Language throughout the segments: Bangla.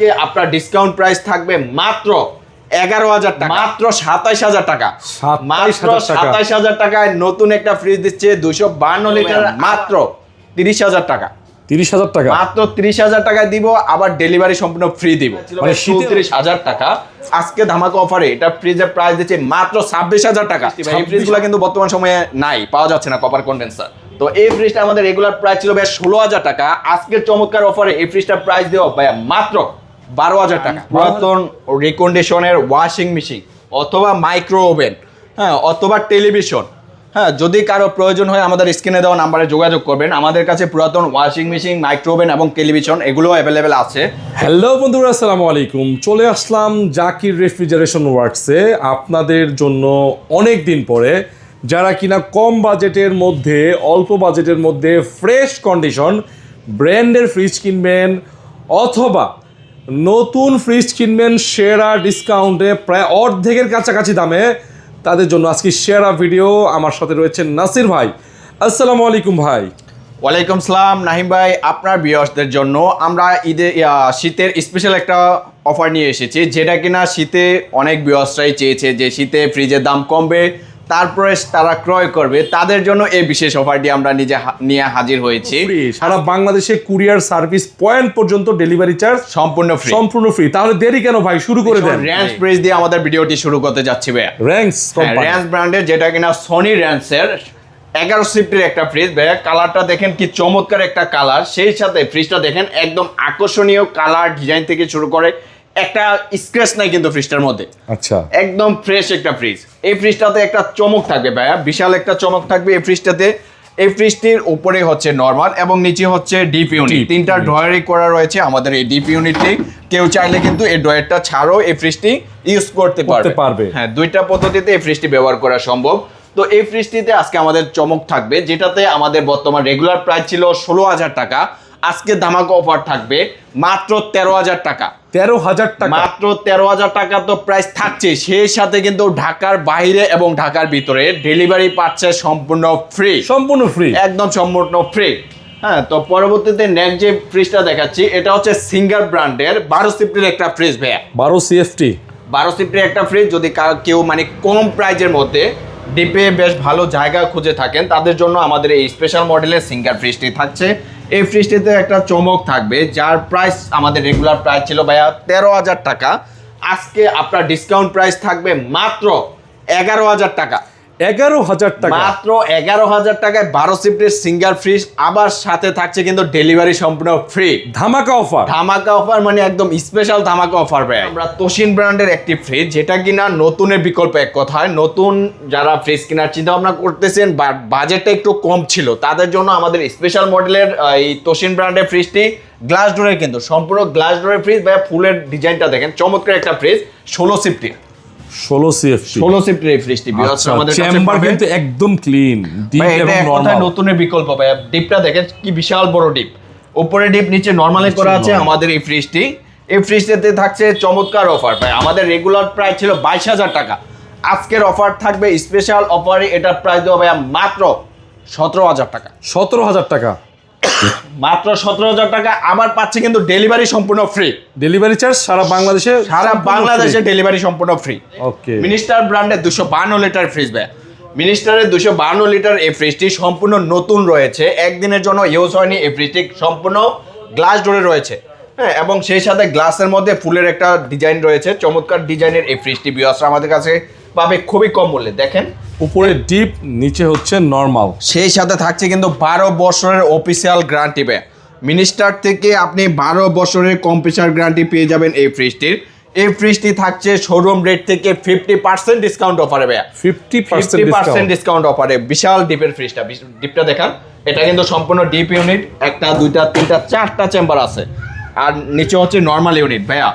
আজকে আপনার ডিসকাউন্ট প্রাইস থাকবে মাত্র 11,000 টাকা, মাত্র 27,000 টাকা, মাত্র 27,000 টাকায় নতুন একটা ফ্রিজ দিচ্ছে 252 লিটার মাত্র 30,000 টাকা। 30,000 টাকা মাত্র 30,000 টাকায় দিব, আবার ডেলিভারি সম্পূর্ণ ফ্রি দিব। মানে 37,000 টাকা আজকে ধামাকা অফারে এটা ফ্রিজের প্রাইস দিচ্ছে মাত্র 26,000 টাকা। এই ফ্রিজগুলো কিন্তু বর্তমান সময়ে নাই, পাওয়া যাচ্ছে না কপার কন্ডেন্সার। তো এই ফ্রিজটা আমাদের রেগুলার প্রাইস ছিল ভাই 16,000 টাকা, আজকের চমৎকার অফারে এই ফ্রিজটার প্রাইস দেওয়া ভাই মাত্র 12,000 টাকা। পুরাতন রিকন্ডিশনের ওয়াশিং মেশিন অথবা মাইক্রো ওভেন, হ্যাঁ, অথবা টেলিভিশন, হ্যাঁ, যদি কারো প্রয়োজন হয় আমাদের স্ক্রিনে দেওয়া নাম্বারে যোগাযোগ করবেন। আমাদের কাছে পুরাতন ওয়াশিং মেশিন, মাইক্রো ওভেন এবং টেলিভিশন এগুলো অ্যাভেলেবেল আছে। হ্যালো বন্ধুরা, আসসালামু আলাইকুম। চলে আসলাম জাকির রেফ্রিজারেশন ওয়ার্কসে আপনাদের জন্য অনেক দিন পরে, যারা কিনা কম বাজেটের মধ্যে, অল্প বাজেটের মধ্যে ফ্রেশ কন্ডিশন ব্র্যান্ডের ফ্রিজ কিনবেন অথবা নতুন ফ্রিজ কিনবেন সেরা ডিসকাউন্টে, প্রায় অর্ধেকের কাছাকাছি দামে, তাদের জন্য আজকে সেরা ভিডিও। আমার সাথে রয়েছে নাসির ভাই। আসসালামু আলাইকুম ভাই। ওয়ালাইকুম সালাম নাহিম ভাই। আপনার ভিউয়ার্সদের জন্য আমরা শীতের স্পেশাল একটা অফার নিয়ে এসেছি, যেটা কিনা শীতে অনেক ভিউয়ার্সরাই চেয়েছে যে শীতে ফ্রিজের দাম কমবে, তারপরে তারা ক্রয় করবে, তাদের জন্য এই বিশেষ অফারটি আমরা নিয়ে হাজির হয়েছি। সারা বাংলাদেশে কুরিয়ার সার্ভিস পয়েন্ট পর্যন্ত ডেলিভারি চার্জ সম্পূর্ণ ফ্রি। তাহলে দেরি কেন ভাই, শুরু করে দেন। র্যান্স ফ্রিজ দিয়ে আমাদের ভিডিওটি শুরু করতে যাচ্ছি ভাই। র্যান্স ব্র্যান্ডের, যেটা কিনা সনি র্যান্সের 11 সিফটের একটা ফ্রিজ ভাই। কালারটা দেখেন কি চমৎকার একটা কালার, সেই সাথে ফ্রিজটা দেখেন একদম আকর্ষণীয় কালার, ডিজাইন থেকে শুরু করে একটা স্ক্র্যাচ নাই কিন্তু ফ্রিজটার মধ্যে। আচ্ছা, একদম ফ্রেশ একটা ফ্রিজ। এই ফ্রিজটাতে একটা চমক থাকবে ভাইয়া, বিশাল একটা চমক থাকবে এই ফ্রিজটাতে। এই ফ্রিজটির উপরে হচ্ছে নরমাল এবং নিচে হচ্ছে ডিপ ইউনিট, তিনটা ড্রয়ারই করা রয়েছে আমাদের এই ডিপ ইউনিটটি। কেউ চাইলে কিন্তু এই ড্রয়ারটা ছাড়াও এই ফ্রিজটি ইউজ করতে পারবে। হ্যাঁ, দুইটা পদ্ধতিতে এই ফ্রিজটি ব্যবহার করা সম্ভব। তো এই ফ্রিজটিতে আজকে আমাদের চমক থাকবে, যেটাতে আমাদের বর্তমান রেগুলার প্রাইস ছিল 16,000 টাকা, আজকে ধামাকা অফার থাকবে মাত্র 13,000 টাকা। 13,000 টাকা, মাত্র 13,000 টাকা তো প্রাইস থাকছে, সেই সাথে কিন্তু ঢাকার বাইরে এবং ঢাকার ভিতরে ডেলিভারি পাচ্ছে সম্পূর্ণ ফ্রি, একদম সম্পূর্ণ ফ্রি। হ্যাঁ, তো পরবর্তীতে নেক্সট যে ফ্রিজটা দেখাচ্ছি, এটা হচ্ছে সিঙ্গার ব্র্যান্ডের 12 সিফটের একটা ফ্রিজ ভাইয়া। 12 সিএফটি 12 সিফটের একটা ফ্রিজ। যদি কেউ মানে কম প্রাইজের মধ্যে ডিপে বেশ ভালো জায়গা খুঁজে থাকেন, তাদের জন্য আমাদের এই স্পেশাল মডেলের সিঙ্গার ফ্রিজটি থাকছে। এই ফ্রিজটিতে একটা চমক থাকবে, যার প্রাইস আমাদের রেগুলার প্রাইস ছিল ভাইয়া 13,000 টাকা, আজকে আপনার ডিসকাউন্ট প্রাইস থাকবে মাত্র 11,000 টাকা। 11,000 টাকা, মাত্র 11,000 টাকায় 12 সিফটের সিঙ্গার ফ্রিজ, আবার সাথে থাকছে কিন্তু ডেলিভারি সম্পূর্ণ ফ্রি। ধামাকা অফার, মানে একদম স্পেশাল ধামাকা অফার ভাই। আমরা তোশিন ব্র্যান্ডের একটি ফ্রিজ, যেটা কিনা নতুনের বিকল্প। এক কথায় নতুন যারা ফ্রিজ কেনার চিন্তা ভাবনা করতেছেন, বাজেটটা একটু কম ছিল, তাদের জন্য আমাদের স্পেশাল মডেলের এই তোশিন ব্র্যান্ডের ফ্রিজটি গ্লাস ডোরের, কিন্তু সম্পূর্ণ গ্লাস ডোরের ফ্রিজ ভাই। ফুলের ডিজাইনটা দেখেন, চমৎকার একটা ফ্রিজ। 16 সিফটের এই ফ্রিজটি আমাদের চেম্বার কিন্তু একদম ক্লিন, ডিপ এবং নরমাল। নতুনের বিকল্প ভাই। ডিপটা দেখেন কি বিশাল বড় ডিপ, উপরে ডিপ, নিচে নরমালে করা আছে আমাদের এই ফ্রিজটি। এই ফ্রিজটিতে থাকছে চমৎকার অফার ভাই। আমাদের রেগুলার প্রাইস ছিল 22,000 টাকা, আজকের অফার থাকবে স্পেশাল অফারে এটার প্রাইস দেওয়া ভাই মাত্র 17,000 টাকা। 17,000 টাকা, মাত্র 17,000 টাকা। আবার পাচ্ছে কিন্তু ডেলিভারি সম্পূর্ণ ফ্রি, ডেলিভারি চার্জ সারা বাংলাদেশে ডেলিভারি সম্পূর্ণ ফ্রি। ওকে, মিনিস্টার ব্র্যান্ডের 252 লিটার ফ্রিজ ভাই। মিনিস্টারের 252 লিটার এই ফ্রিজটি সম্পূর্ণ নতুন রয়েছে, একদিনের জন্য ইউজ হয়নি। এই ফ্রিজটি সম্পূর্ণ গ্লাস ডোরে রয়েছে, হ্যাঁ, এবং সেই সাথে গ্লাসের মধ্যে ফুলের একটা ডিজাইন রয়েছে। চমৎকার ডিজাইনের এই ফ্রিজটি ভিউয়ার্সরা আমাদের কাছে পাবে খুবই কম মূল্যে। দেখেন উপরে ডিপ, নিচে হচ্ছে নরমাল, সেই সাথে থাকছে কিন্তু 12 বছরের অফিসিয়াল গ্যারান্টি ভাই। মিনিস্টার থেকে আপনি 12 বছরের কম্প্রেসার গ্যারান্টি পেয়ে যাবেন এই ফ্রিজটির। এই ফ্রিজটি থাকছে শোরুম রেট থেকে 50% ডিসকাউন্ট অফারে ভাইয়া। 50% ডিসকাউন্ট অফারে বিশাল ডিপের ফ্রিজটা। ডিপটা দেখান, এটা কিন্তু সম্পূর্ণ ডিপ ইউনিট, একটা দুইটা তিনটা চারটা চেম্বার আছে, আর নিচে হচ্ছে নরমাল ইউনিট ভাইয়া।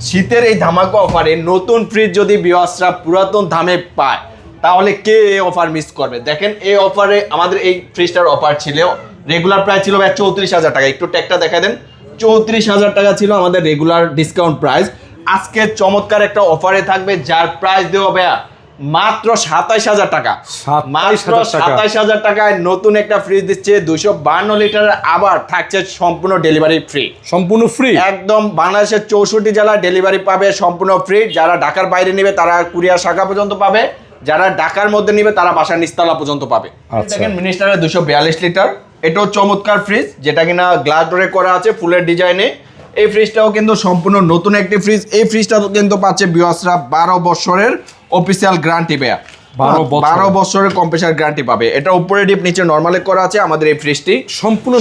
শীতের এই ধামাকা অফারে নতুন ফ্রিজ যদি ভিউয়ার্সরা পুরাতন দামে পায়, তাহলে কে এই অফার মিস করবে? দেখেন এই অফারে আমাদের এই ফ্রিজটার অফার ছিল, রেগুলার প্রাইস ছিল ভাই 34,000 টাকা। একটু ট্যাগটা দেখা দেন, 34,000 টাকা ছিল আমাদের রেগুলার ডিসকাউন্ট প্রাইস। আজকে চমৎকার একটা অফারে থাকবে, যার প্রাইস দেওয়া ভাইয়া মাত্র 27,000 টাকা। 27,000 টাকায় নতুন একটা ফ্রিজ দিচ্ছে 252 লিটারের, আবার থাকছে সম্পূর্ণ ডেলিভারি ফ্রি। সম্পূর্ণ ফ্রি, একদম বাংলাদেশের 64 জেলায় ডেলিভারি পাবে সম্পূর্ণ ফ্রি। যারা ঢাকার বাইরে নেবে তারা কুরিয়ার শাখা পর্যন্ত পাবে, যারা ঢাকার মধ্যে নেবে তারা বাসার নিচতলা পর্যন্ত পাবে। আচ্ছা। দেখেন মিনিস্টারের 242 লিটার, এটাও চমৎকার ফ্রিজ, যেটা কিনা গ্লাস ডোরে করা আছে ফুলের ডিজাইনে। এই ফ্রিজটাও কিন্তু সম্পূর্ণ নতুন একটি ফ্রিজ। এই ফ্রিজটা কিন্তু পাচ্ছে ভিউয়ার্সরা 12 বছরের অফিসিয়াল গ্যারান্টি পেয়া। 12 বছরের কম্প্রেসার গ্যারান্টি পাবে। এটা উপরে ডিপ নিচে নরমালে করা আছে। আমাদের এই ফ্রিজটি সম্পূর্ণ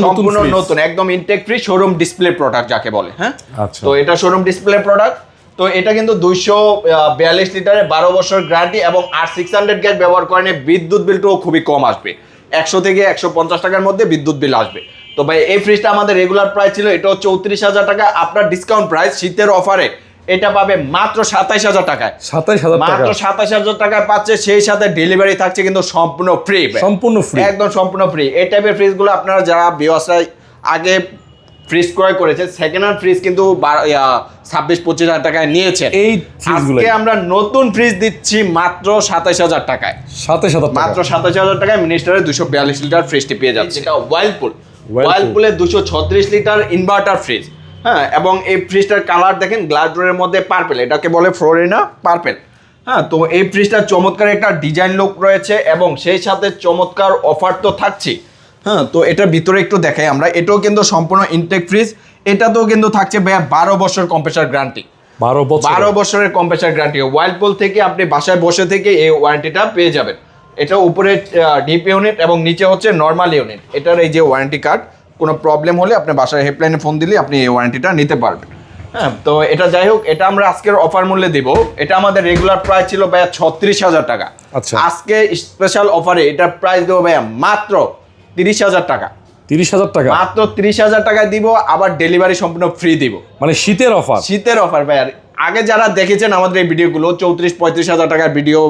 নতুন একদম intact free, showroom display product যাকে বলে। হ্যাঁ, আচ্ছা। তো এটা শোরুম ডিসপ্লে প্রোডাক্ট। তো এটা কিন্তু 242 লিটারে 12 বছর গ্যারান্টি, এবং আর 600 গ্যাস ব্যবহার করেন বিদ্যুৎ বিলটাও খুবই কম আসবে, 100 থেকে 150 টাকার মধ্যে বিদ্যুৎ বিল আসবে। তো ভাই এই ফ্রিজটা আমাদের রেগুলার প্রাইস ছিল এটা 34,000 টাকা। আপনার ডিসকাউন্ট প্রাইস শীতের অফারে এটা পাবে মাত্র 27,000 টাকায়। 27,000 টাকা, মাত্র 27,000 টাকায় পাচ্ছে। সেই সাথে ডেলিভারি থাকছে কিন্তু সম্পূর্ণ ফ্রি, সম্পূর্ণ ফ্রি, একদম সম্পূর্ণ ফ্রি। এই টাইপের ফ্রিজগুলো আপনারা যারা ভিউয়ার্সরা আগে ফ্রিজ ক্রয় করেছে, সেকেন্ড হ্যান্ড ফ্রিজ কিন্তু 26-25,000 টাকায় নিয়েছেন। এই ফ্রিজগুলো আজকে আমরা নতুন ফ্রিজ দিচ্ছি মাত্র 27,000 টাকায়। 27,000 টাকা, মাত্র 27,000 টাকায় মিনিস্টারের 242 লিটার ফ্রিজটি পেয়ে যাচ্ছে। এটা ওয়ার্লপুলের 236 লিটার ইনভার্টার ফ্রিজ। হ্যাঁ, এবং এই ফ্রিজটার কালার দেখেন গ্লাস ডোরের মধ্যে পার্পেল, এটাকে বলে ফ্লোরিনা পার্পেল। হ্যাঁ, তো এই ফ্রিজটার চমৎকার একটা ডিজাইন লুক রয়েছে, এবং সেই সাথে চমৎকার অফার তো থাকছে। হ্যাঁ, তো এটার ভিতরে একটু দেখাই আমরা। এটাও কিন্তু সম্পূর্ণ ইনটেক ফ্রিজ। এটাতেও কিন্তু থাকছে ভাইয়া 12 বছর কম্প্রেসার গ্যারান্টি। 12 বছরের কম্প্রেসার গ্যারান্টি। ওয়ার্লপুল থেকে আপনি বাসায় বসে থেকে এই ওয়ারেন্টিটা পেয়ে যাবেন। এটা উপরে ডিপ ইউনিট এবং নিচে হচ্ছে নর্মাল ইউনিট। এটার এই যে ওয়ারেন্টি কার্ড, কোনো প্রবলেম হলে আপনি বাসায় হেল্পলাইনে ফোন দিলে আপনি এই ওয়ারেন্টিটা নিতে পারবেন। হ্যাঁ, তো এটা যাই হোক, এটা আমরা আজকের অফার মূল্যে দিব। এটা আমাদের রেগুলার প্রাইস ছিল ভাইয়া 36,000 টাকা। আচ্ছা, আজকে স্পেশাল অফারে এটার প্রাইস দেবো ভাইয়া মাত্র 30,000 টাকা। 30,000 টাকা, মাত্র 30,000 টাকায় দিব, আবার ডেলিভারি সম্পূর্ণ ফ্রি দিব। মানে শীতের অফার, শীতের অফার ভাইয়া। আগে যারা দেখেছেন আমাদের এই ভিডিওগুলো 34-35,000 টাকার ভিডিও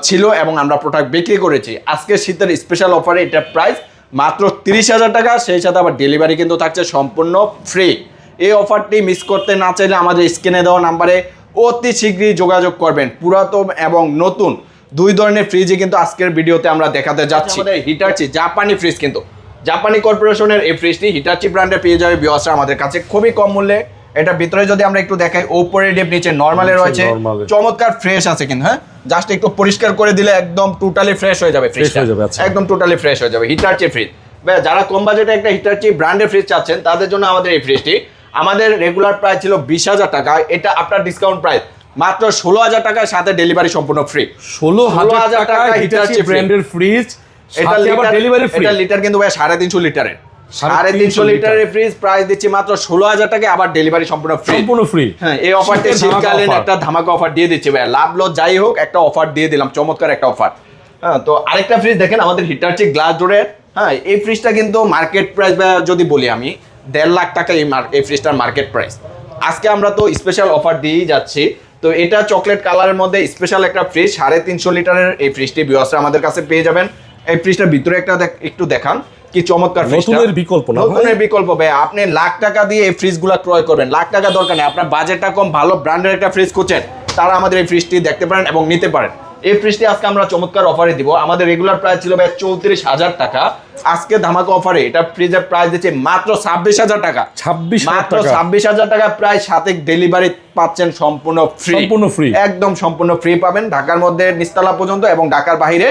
ছিল, এবং আমরা প্রোডাক্ট বিক্রি করেছি। আজকে শীতের স্পেশাল অফারে এটার প্রাইস মাত্র 30,000 টাকা। সেই সাথে আবার ডেলিভারি কিন্তু থাকছে সম্পূর্ণ ফ্রি। এই অফারটি মিস করতে না চাইলে আমাদের স্ক্রিনে দেওয়া নাম্বারে অতি শীঘ্রই যোগাযোগ করবেন। পুরাতন এবং নতুন দুই ধরনের ফ্রিজই কিন্তু আজকের ভিডিওতে আমরা দেখাতে যাচ্ছি। আমাদের হিটাচি জাপানি ফ্রিজ, কিন্তু জাপানি কর্পোরেশনের এই ফ্রিজটি হিটাচি ব্র্যান্ডে পেয়ে যাবে ভিউয়ার্সরা আমাদের কাছে খুবই কম মূল্যে। এটা ভিতরে যদি আমরা একটু দেখাই, উপরে ডিপ নিচে নরমালে রয়েছে, চমৎকার ফ্রেশ আছে কিন্তু। হ্যাঁ, জাস্ট একটু পরিষ্কার করে দিলে একদম টোটালি ফ্রেশ হয়ে যাবে ফ্রিজটা, একদম টোটালি ফ্রেশ হয়ে যাবে। হিটাচি ফ্রিজ, যারা কম বাজেটে একটা হিটাচি ব্র্যান্ডের ফ্রিজ চাচ্ছেন তাদের জন্য আমাদের এই ফ্রিজটি। আমাদের রেগুলার প্রাইস ছিল 20,000 টাকা, এটা আপনার ডিসকাউন্ট প্রাইস মাত্র 16,000 টাকার সাথে ডেলিভারি সম্পূর্ণ ফ্রি। 16,000 টাকা হিটাচি ব্র্যান্ডের ফ্রিজ। এটা ডেলিভারি ফ্রি। এটা লিটার কিন্তু ভাই 350 লিটারের, 350 লিটারের ফ্রিজ প্রাইস দিচ্ছি মাত্র 16,000 টাকা, আবার ডেলিভারি সম্পূর্ণ ফ্রি। হ্যাঁ, এই অফারটি শীতকালীন একটা ধামাকা অফার দিয়ে দিচ্ছি ভাই। লাভ লস যাই হোক, একটা অফার দিয়ে দিলাম, চমৎকার একটা অফার। হ্যাঁ, তো আরেকটা ফ্রিজ দেখেন আমাদের হিটাচি গ্লাস ডোরের। হ্যাঁ, এই ফ্রিজটা কিন্তু মার্কেট প্রাইস যদি বলি আমি 1.5 লাখ টাকা এই ফ্রিজটার মার্কেট প্রাইস। আজকে আমরা তো স্পেশাল অফার দিয়েই যাচ্ছি। তো এটা চকলেট কালারের মধ্যে স্পেশাল একটা ফ্রিজ, 350 লিটারের এই ফ্রিজটি ভিউয়ার্সরা আমাদের কাছে পেয়ে যাবেন। এই ফ্রিজটার ভিতরে একটু দেখান, কি চমৎকার নতুনের বিকল্প না, নতুনের বিকল্প ভাই। আপনি লাখ টাকা দিয়ে এই ফ্রিজগুলো ক্রয় করবেন, লাখ টাকা দরকার নেই। আপনার বাজেটটা কম, ভালো ব্র্যান্ডের একটা ফ্রিজ খুঁজছেন, তারা আমাদের এই ফ্রিজটি দেখতে পারেন এবং নিতে পারেন। এই ফ্রিজটি আজকে আমরা চমৎকার অফারে দিব। আমাদের রেগুলার প্রাইস ছিল ভাই 34,000 টাকা। আজকে ধামাকা অফারে এটা ফ্রিজের প্রাইস দিচ্ছে মাত্র 26,000 টাকা। মাত্র 26,000 টাকা প্রাইস, সাথে ডেলিভারি পাচ্ছেন সম্পূর্ণ ফ্রি, একদম সম্পূর্ণ ফ্রি পাবেন ঢাকার মধ্যে নিচতলা পর্যন্ত এবং ঢাকার বাইরে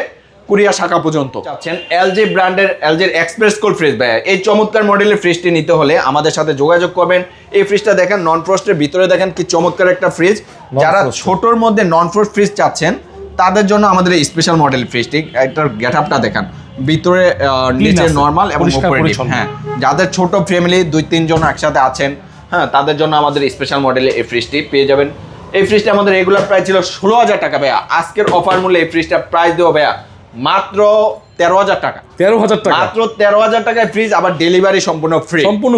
কুরিয়ার শাখা পর্যন্ত। চাচ্ছেন এলজি ব্র্যান্ডের এলজির এক্সপ্রেস কুল ফ্রিজ ভাই, এই চমৎকার মডেলের ফ্রিজটি নিতে হলে আমাদের সাথে যোগাযোগ করবেন। এই ফ্রিজটা দেখেন নন ফ্রস্টের ভিতরে, দেখেন কি চমৎকার একটা ফ্রিজ। যারা ছোটর মধ্যে নন ফ্রস্ট ফ্রিজ চাচ্ছেন তাদের জন্য আমাদের এই স্পেশাল মডেল ফ্রিজটি। এটার গেটআপটা দেখান, ভিতরে নিচে নরমাল এবং উপরে ডিপ। হ্যাঁ, যাদের ছোট ফ্যামিলি 2-3 জন একসাথে আছেন, হ্যাঁ, তাদের জন্য আমাদের স্পেশাল মডেলে এই ফ্রিজটি পেয়ে যাবেন। এই ফ্রিজটা আমাদের রেগুলার প্রাইস ছিল 16,000 টাকা ভাইয়া। আজকের অফার মূল্যে এই ফ্রিজটা প্রাইস দেবো ভাইয়া মাত্র 13,000 টাকা। 13,000 টাকা, মাত্র 13,000 টাকায় ফ্রিজ, আবার ডেলিভারি সম্পূর্ণ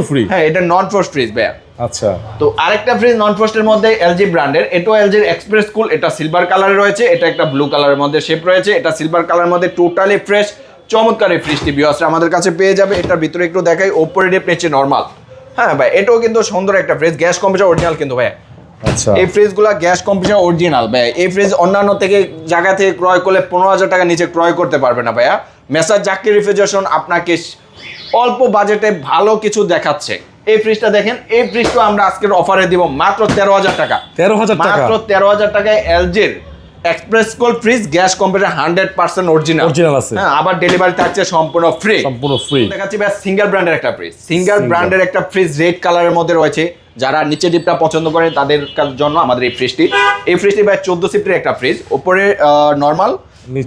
ফ্রি। হ্যাঁ, এটা নন ফ্রস্ট ফ্রিজ ভাইয়া। আচ্ছা, তো আরেকটা ফ্রিজ নন ফ্রস্টের মধ্যে এলজি ব্র্যান্ডের, এটাও এলজির এক্সপ্রেস কুল। এটা সিলভার কালারে রয়েছে, এটা একটা ব্লু কালারের মধ্যে শেপ রয়েছে, এটা সিলভার কালারের মধ্যে টোটালি ফ্রেশ চমৎকার এই ফ্রিজটি ভিউয়ার্সরা আমাদের কাছে পেয়ে যাবে। এটার ভিতরে একটু দেখাই, উপরে ডিপ নিচে নরমাল। হ্যাঁ ভাই, এটাও কিন্তু সুন্দর একটা ফ্রিজ, গ্যাস কম্প্রেসার অরিজিনাল কিন্তু ভাই। আচ্ছা এই ফ্রিজগুলো গ্যাস কম্প্রেসার অরিজিনাল ভাইয়া। এই ফ্রিজ অন্যান্য থেকে জায়গা থেকে ক্রয় করলে 15,000 টাকা নিচে ক্রয় করতে পারবে না ভাইয়া। মেসার জাকির রেফ্রিজারেশন আপনাকে অল্প বাজেটে ভালো কিছু দেখাচ্ছে। এই ফ্রিজটা দেখেন, এই ফ্রিজটা আমরা আজকের অফারে দিব মাত্র 13,000 টাকা। 13,000 টাকা মাত্র 13,000 টাকায় এলজির express cold fridge gas compressor 100% original আছে। হ্যাঁ, আবার ডেলিভারি থাকছে সম্পূর্ণ ফ্রি। দেখাচ্ছি ভাই সিঙ্গেল ব্র্যান্ডের একটা ফ্রিজ। সিঙ্গেল ব্র্যান্ডের একটা ফ্রিজ রেড কালারের মধ্যে রয়েছে। যারা নিচে ডিপটা পছন্দ করেন তাদের জন্য আমাদের এই ফ্রিজটি। এই ফ্রিজটি ভাই 14 সিফটের একটা ফ্রিজ, উপরে নরমাল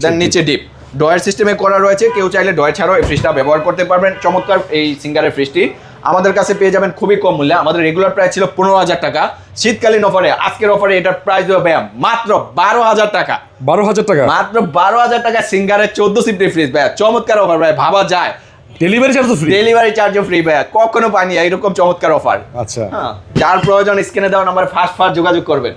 দেন নিচে ডিপ ডয়ার সিস্টেমে করা রয়েছে। কেউ চাইলে ডয়ার ছাড়াও এই ফ্রিজটা ব্যবহার করতে পারবেন। চমৎকার এই সিঙ্গারের ফ্রিজটি আমাদের কাছে পেয়ে যাবেন খুবই কম মূল্যে। আমাদের রেগুলার প্রাইস ছিল 15,000 টাকা। শীতকালীন অফারে আজকের অফারে এটার প্রাইস দেবো ভাইয়া মাত্র 12,000 টাকা। 12,000 টাকা মাত্র 12,000 টাকা সিঙ্গারের 14 সিফটের ফ্রিজ ভাইয়া। চমৎকার অফার ভাই, ভাবা যায়। ডেলিভারি চার্জ ফ্রি, ডেলিভারি চার্জও ফ্রি ভাইয়া। কখনো পাইনি এইরকম চমৎকার অফার। আচ্ছা হ্যাঁ, যার প্রয়োজন স্ক্রিনে দেওয়া নাম্বারে ফার্স্ট যোগাযোগ করবেন।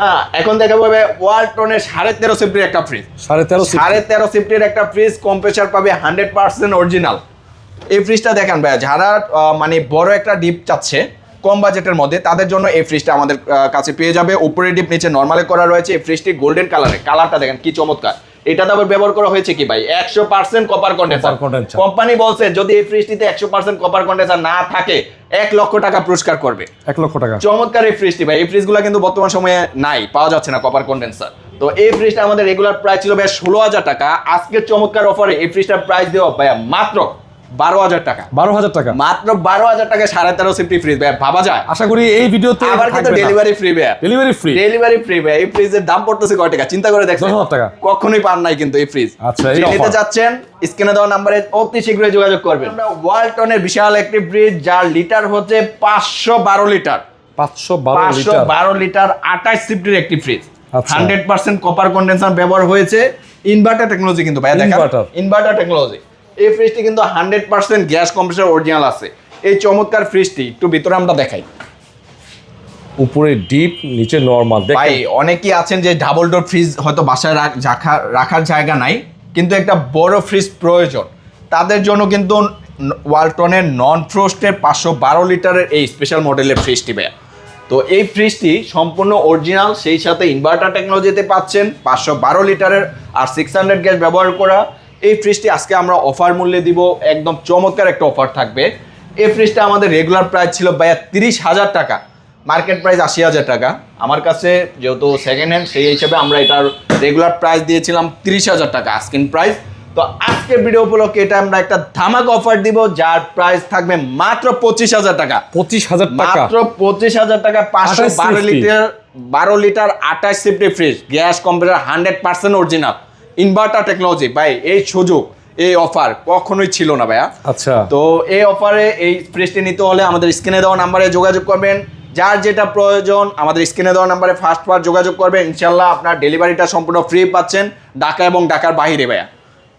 হ্যাঁ, এখন দেখাবো ভাই ওয়ালটনের 13.5 সিফটের একটা ফ্রিজ। 13.5 সিফটের একটা ফ্রিজ, কম্প্রেসার পাবে 100% অরিজিনাল। এই ফ্রিজটা দেখেন ভাইয়া, যারা মানে বড় একটা ডিপ চাচ্ছে কম বাজেটের মধ্যে তাদের জন্য এই ফ্রিজটা আমাদের কাছে পেয়ে যাবে। উপরে ডিপ নিচে নরমালে করা রয়েছে। এই ফ্রিজটি গোল্ডেন কালারে, কালারটা দেখেন কি চমৎকার। এটাতে আবার ব্যবহার করা হয়েছে কি ভাই 100% কপার কন্ডেন্সার। কোম্পানি বলছে যদি এই ফ্রিজটিতে 100% কপার কন্ডেন্সার না থাকে 1 লক্ষ টাকা পুরস্কার করবে। 1 লক্ষ টাকা। চমৎকার এই ফ্রিজটি ভাই। এই ফ্রিজগুলো কিন্তু বর্তমান সময়ে নাই, পাওয়া যাচ্ছে না কপার কন্ডেন্সার। তো এই ফ্রিজটা আমাদের রেগুলার প্রাইস ছিল ভাই 16,000 টাকা। আজকের চমৎকার অফারে এই ফ্রিজটার প্রাইস দেওয়া ভাই মাত্র 12,000 টাকা। 12,000 টাকা, মাত্র 12,000 টাকা 13.5 সিফটি ফ্রিজ ভাই, ভাবা যায়। আশা করি এই ভিডিওতে আবার কিন্তু ডেলিভারি ফ্রি ভাই। ডেলিভারি ফ্রি, ডেলিভারি ফ্রি ভাই। এই ফ্রিজের দাম পড়তেছে কয় টাকা চিন্তা করে দেখছেন? 10,000 টাকা। কখনোই পান নাই কিন্তু এই ফ্রিজ। আচ্ছা, এই নিতে যাচ্ছেন স্ক্রিনে দেওয়া নম্বরে অতি শীঘ্রই যোগাযোগ করবেন। আমরা ওয়ালটনের বিশাল একটি ফ্রিজ, যার লিটার হচ্ছে 512 লিটার। 512 লিটার 28 সিফটির একটি ফ্রিজ। আচ্ছা। 100% কপার কন্ডেন্সার ব্যবহার হয়েছে। ইনভার্টার টেকনোলজি কিন্তু ভাই, দেখেন ইনভার্টার টেকনোলজি। এই ফ্রিজটি কিন্তু 100% গ্যাস কম্প্রেসার অরিজিনাল আছে। এই চমৎকার ফ্রিজটি একটু ভিতরে আমরা দেখাই। উপরে ডিপ নিচে নরমাল। ভাই অনেকেই আছেন যে ডাবল ডোর ফ্রিজ হয়তো বাসায় রাখার জায়গা নাই, কিন্তু একটা বড় ফ্রিজ প্রয়োজন। তাদের জন্য কিন্তু ওয়ালটনের নন ফ্রোস্টের 512 লিটারের এই স্পেশাল মডেলের ফ্রিজটি ভাই। তো এই ফ্রিজটি সম্পূর্ণ অরিজিনাল, সেই সাথে ইনভার্টার টেকনোলজিতে পাচ্ছেন। 512 লিটারের আর 600 গ্যাস ব্যবহার করা এই ফ্রিজটি আজকে আমরা অফার মূল্যে দিব। একদম চমৎকার একটা অফার থাকবে। এই ফ্রিজটা আমাদের রেগুলার প্রাইস ছিল ভাইয়া 30,000 টাকা, মার্কেট প্রাইস 80,000 টাকা। আমার কাছে যেহেতু সেকেন্ড হ্যান্ড, সেই হিসেবে আমরা এটার রেগুলার প্রাইস দিয়েছিলাম 30,000 টাকা আস্কিং প্রাইস। তো আজকের ভিডিও উপলক্ষে এটা আমরা একটা ধামাকা অফার দিব, যার প্রাইস থাকবে মাত্র 25,000 টাকা। 25,000 টাকা, মাত্র 25,000 টাকা। 512 litre 28 সিফটি fridge, gas compressor 100% original, inverter technology. ভাই এই সুযোগ, এই অফার কখনোই ছিল না ভাইয়া। আচ্ছা, তো এই অফারে এই ফ্রিজটি নিতে হলে আমাদের স্ক্রিনে দেওয়া নাম্বারে যোগাযোগ করবেন। যার যেটা প্রয়োজন আমাদের স্ক্রিনে দেওয়া নাম্বারে ফার্স্ট যোগাযোগ করবেন। ইনশাল্লাহ আপনার ডেলিভারিটা সম্পূর্ণ ফ্রি পাচ্ছেন, ঢাকা এবং ঢাকার বাইরে ভাইয়া।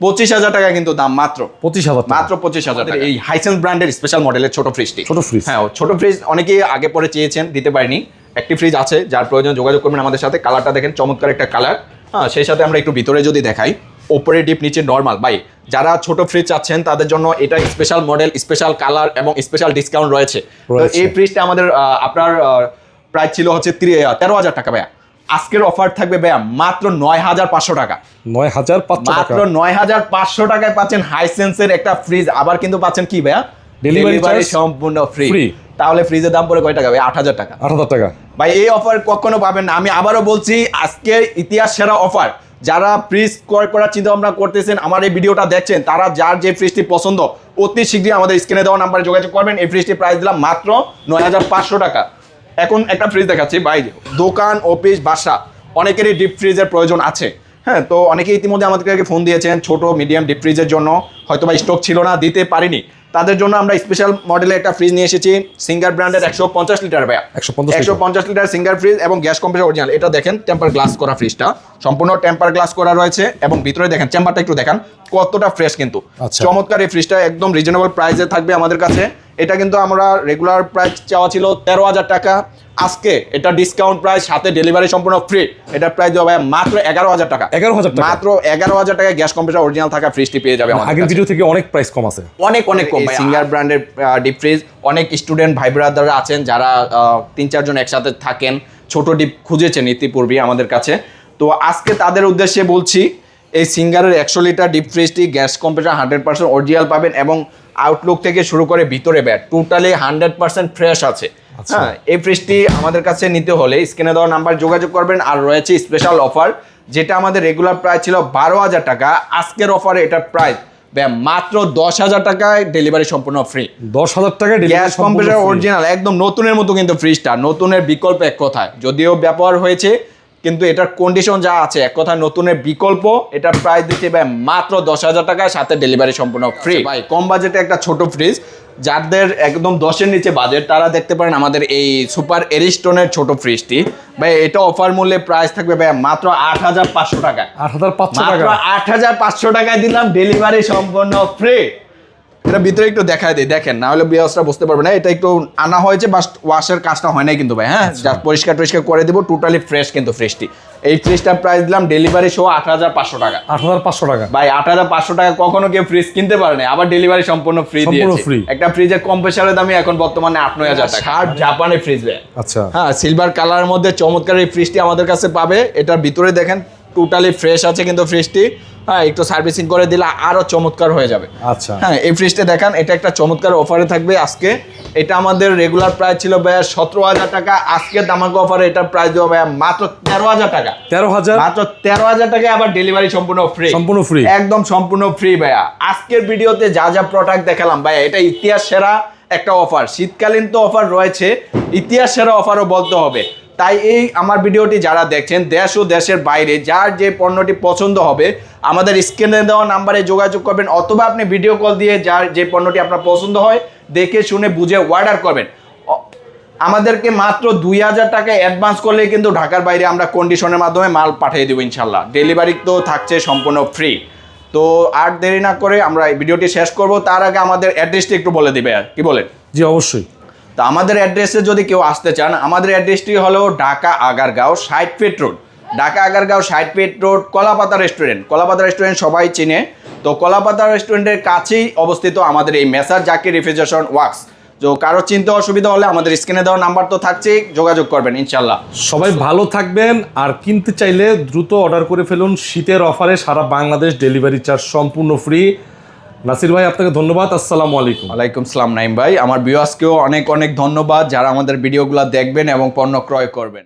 25,000 টাকা কিন্তু দাম, মাত্র 25,000, মাত্র 25,000 টাকা। এই হাইসেন্স ব্র্যান্ডের স্পেশাল মডেলের ছোট ফ্রিজটি। হ্যাঁ, ছোট ফ্রিজ অনেকেই আগে পরে চেয়েছেন, দিতে পারিনি। একটি ফ্রিজ আছে, যার প্রয়োজন যোগাযোগ করবেন আমাদের সাথে। কালারটা দেখেন চমৎকার একটা কালার। হ্যাঁ, সেই সাথে আমরা একটু ভিতরে যদি দেখাই, ওপরে ডিপ নিচে নরমাল। ভাই যারা ছোট ফ্রিজ চাচ্ছেন তাদের জন্য এটা স্পেশাল মডেল, স্পেশাল কালার এবং স্পেশাল ডিসকাউন্ট রয়েছে। তো এই ফ্রিজটা আমাদের আপনার প্রাইস ছিল হচ্ছে 13,000 টাকা ভাইয়া। আজকের অফার থাকবে ভাইয়া মাত্র 9,500 টাকা। 9,500 টাকা, মাত্র 9,500 টাকায় পাচ্ছেন হাইসেন্সের একটা ফ্রিজ। আবার কিন্তু পাচ্ছেন কি ভাইয়া, ডেলিভারি সম্পূর্ণ ফ্রি। তাহলে ফ্রিজের দাম পড়ে কয় টাকা ভাই? 8,000 টাকা। 8,000 টাকা ভাই এই অফার কখনো পাবেন না। আমি আবারও বলছি, আজকের ইতিহাস সেরা অফার। যারা ফ্রিজ ক্রয় করার চিন্তা ভাবনা করতেছেন, আমার এই ভিডিওটা দেখছেন, তারা যার যে ফ্রিজটি পছন্দ অতি শীঘ্রই আমাদের স্ক্রিনে দেওয়া নাম্বারে যোগাযোগ করবেন। এই ফ্রিজটির প্রাইস দিলাম মাত্র 9,500 টাকা। এখন একটা ফ্রিজ দেখাচ্ছি ভাই, দোকান অফিস বাসা অনেকেরই ডিপ ফ্রিজের প্রয়োজন আছে। হ্যাঁ, তো অনেকেই ইতিমধ্যে আমাদেরকে ফোন দিয়েছেন ছোট মিডিয়াম ডিপ ফ্রিজের জন্য, হয়তো বা স্টক ছিল না, দিতে পারিনি। তাদের জন্য আমরা স্পেশাল মডেলের একটা ফ্রিজ নিয়ে এসেছি, সিঙ্গার ব্র্যান্ডের 150 লিটার ভাইয়া। 150 লিটার সিঙ্গার ফ্রিজ এবং গ্যাস কম্প্রেসার অরিজিনাল। এটা দেখেন টেম্পার গ্লাস করা ফ্রিজটা, সম্পূর্ণ টেম্পার গ্লাস করা রয়েছে। এবং ভিতরে দেখেন চেম্বারটা একটু দেখেন কতটা ফ্রেশ কিন্তু। চমৎকার এই ফ্রিজটা একদম রিজনেবল প্রাইসে থাকবে আমাদের কাছে। এটা কিন্তু আমরা রেগুলার প্রাইস চাওয়া ছিল 13,000 টাকা। আজকে এটা ডিসকাউন্ট প্রাইস, সাথে ডেলিভারি সম্পূর্ণ ফ্রি। এটা প্রাইস দেওয়া ভাই মাত্র 11,000 টাকা। 11,000 টাকা, মাত্র 11,000 টাকায় গ্যাস কম্প্রেসার অরিজিনাল থাকা ফ্রিজটি পেয়ে যাবে আমাদের। আগের ভিডিও থেকে অনেক প্রাইস কম আছে, অনেক কম। সিঙ্গার ব্র্যান্ডের ডিপ ফ্রিজ, অনেক স্টুডেন্ট ভাই ব্রাদাররা আছেন যারা 3-4 জন একসাথে থাকেন, ছোট ডিপ খুঁজেছেন ইতিপূর্বে আমাদের কাছে। তো আজকে তাদের উদ্দেশ্যে বলছি, এই সিঙ্গারের 100 লিটার ডিপ ফ্রিজটি গ্যাস কম্প্রেসার 100% অরিজিনাল পাবেন এবং আউটলুক থেকে শুরু করে ভিতরে ব্যাট টোটালি 100% ফ্রেশ আছে। হ্যাঁ, এই ফ্রিজটি আমাদের কাছে নিতে হলে স্ক্রিনে দেওয়া নাম্বার যোগাযোগ করবেন। আর রয়েছে স্পেশাল অফার, যেটা আমাদের রেগুলার প্রাইস ছিল 12,000 টাকা, আজকের অফারে এটার প্রাইস মাত্র 10,000 টাকায় ডেলিভারি সম্পূর্ণ ফ্রি। 10,000 টাকায় গ্যাস কম্প্রেসার অরিজিনাল একদম নতুনের মতো, কিন্তু ফ্রিজটা নতুনের বিকল্প এক কথায়, যদিও ব্যবহার হয়েছে কিন্তু এটার কন্ডিশন যা আছে এক কথায় নতুনের বিকল্প। এটার প্রাইস দিচ্ছে ভাই মাত্র 10,000 টাকায়, সাথে ডেলিভারি সম্পূর্ণ ফ্রি। ভাই কম বাজেটে একটা ছোট ফ্রিজ, যাদের একদম 10-এর নিচে বাজেট তারা দেখতে পারেন আমাদের এই সুপার এরিস্টোনের ছোট ফ্রিজটি। ভাই এটা অফার মূল্যে প্রাইস থাকবে ভাই মাত্র 8,500 টাকায়। 8,500 মাত্র টাকা 8,500 টাকায় দিলাম, ডেলিভারি সম্পূর্ণ ফ্রি। এটা ভিতরে একটু দেখায় দিই, দেখেন, না হলে বিয়াসরা বুঝতে পারবে না। এটা একটু আনা হয়েছে, বাস ওয়াশের কাজটা হয় নাই কিন্তু ভাই। হ্যাঁ, জাস্ট পরিষ্কার করে দিব, টোটালি ফ্রেশ কিন্তু ফ্রিজটি। এই ফ্রিজটার প্রাইস দিলাম ডেলিভারি সহ 8,500 টাকা। 8,500 টাকা ভাই 8,500 টাকা কখনো কেউ ফ্রিজ কিনতে পারে না, আবার ডেলিভারি সম্পূর্ণ ফ্রি দিয়েছে। একটা ফ্রিজের কম্প্রেসারের দামই এখন বর্তমানে 8,900 টাকা। আর জাপানি ফ্রিজ ভাই, আচ্ছা, হ্যাঁ, সিলভার কালারের মধ্যে চমৎকার এই ফ্রিজটি আমাদের কাছে পাবে। এটার ভিতরে দেখেন টোটালি ফ্রেশ আছে কিন্তু ফ্রিজটি। হ্যাঁ, একটু সার্ভিসিং করে দিলে আরো চমৎকার হয়ে যাবে। আচ্ছা, হ্যাঁ, এই ফ্রিজটা দেখেন, এটা একটা চমৎকার অফারে থাকবে আজকে। এটা আমাদের রেগুলার প্রাইস ছিল ভাইয়া 17,000 টাকা, আজকে দামাকা অফারে এটার প্রাইস দেবো ভাইয়া মাত্র 13,000 টাকা। 13,000 মাত্র 13,000 টাকায়, আবার ডেলিভারি সম্পূর্ণ ফ্রি। সম্পূর্ণ ফ্রি, একদম সম্পূর্ণ ফ্রি ভাইয়া। আজকের ভিডিওতে যা যা প্রোডাক্ট দেখালাম ভাইয়া, এটা ইতিহাস সেরা একটা অফার। শীতকালীন তো অফার রয়েছে, ইতিহাস সেরা অফারও বলতে হবে। তাই এই আমার ভিডিওটি যারা দেখছেন দেশ ও দেশের বাইরে, যার যে পণ্যটি পছন্দ হবে আমাদের স্ক্রিনে দেওয়া নাম্বারে যোগাযোগ করবেন, অথবা আপনি ভিডিও কল দিয়ে যার যে পণ্যটি আপনার পছন্দ হয় দেখে শুনে বুঝে অর্ডার করবেন। আমাদেরকে মাত্র 2,000 টাকা অ্যাডভান্স করলে কিন্তু ঢাকার বাইরে আমরা কন্ডিশনের মাধ্যমে মাল পাঠিয়ে দেবো ইনশাল্লাহ। ডেলিভারি তো থাকছে সম্পূর্ণ ফ্রি। তো আর দেরি না করে আমরা এই ভিডিওটি শেষ করব, তার আগে আমাদের অ্যাড্রেসটি একটু বলে দিবে, কি বলেন? জি অবশ্যই। তো আমাদের অ্যাড্রেসে যদি কেউ আসতে চান, আমাদের অ্যাড্রেসটি হলো Dhaka Agargaon 60 feet road. Dhaka Agargaon 60 feet road, Kolapata restaurant. Kolapata restaurant সবাই চিনে। তো কলাপাতা রেস্টুরেন্টের কাছেই অবস্থিত আমাদের এই মেসার জাকির রেফ্রিজারেশন ওয়ার্কস। তো কারো চিন্তা অসুবিধা হলে আমাদের স্ক্রিনে দেওয়া নাম্বার তো থাকছেই, যোগাযোগ করবেন ইনশাল্লাহ। সবাই ভালো থাকবেন, আর কিনতে চাইলে দ্রুত অর্ডার করে ফেলুন। শীতের অফারে সারা বাংলাদেশ ডেলিভারি চার্জ সম্পূর্ণ ফ্রি। নাসির ভাই আপনাকে ধন্যবাদ, আসসালামু আলাইকুম। ওয়ালাইকুম সালাম নাইম ভাই। আমার ভিউয়ার্সকেও অনেক অনেক ধন্যবাদ যারা আমাদের ভিডিওগুলো দেখবেন এবং পণ্য ক্রয় করবেন।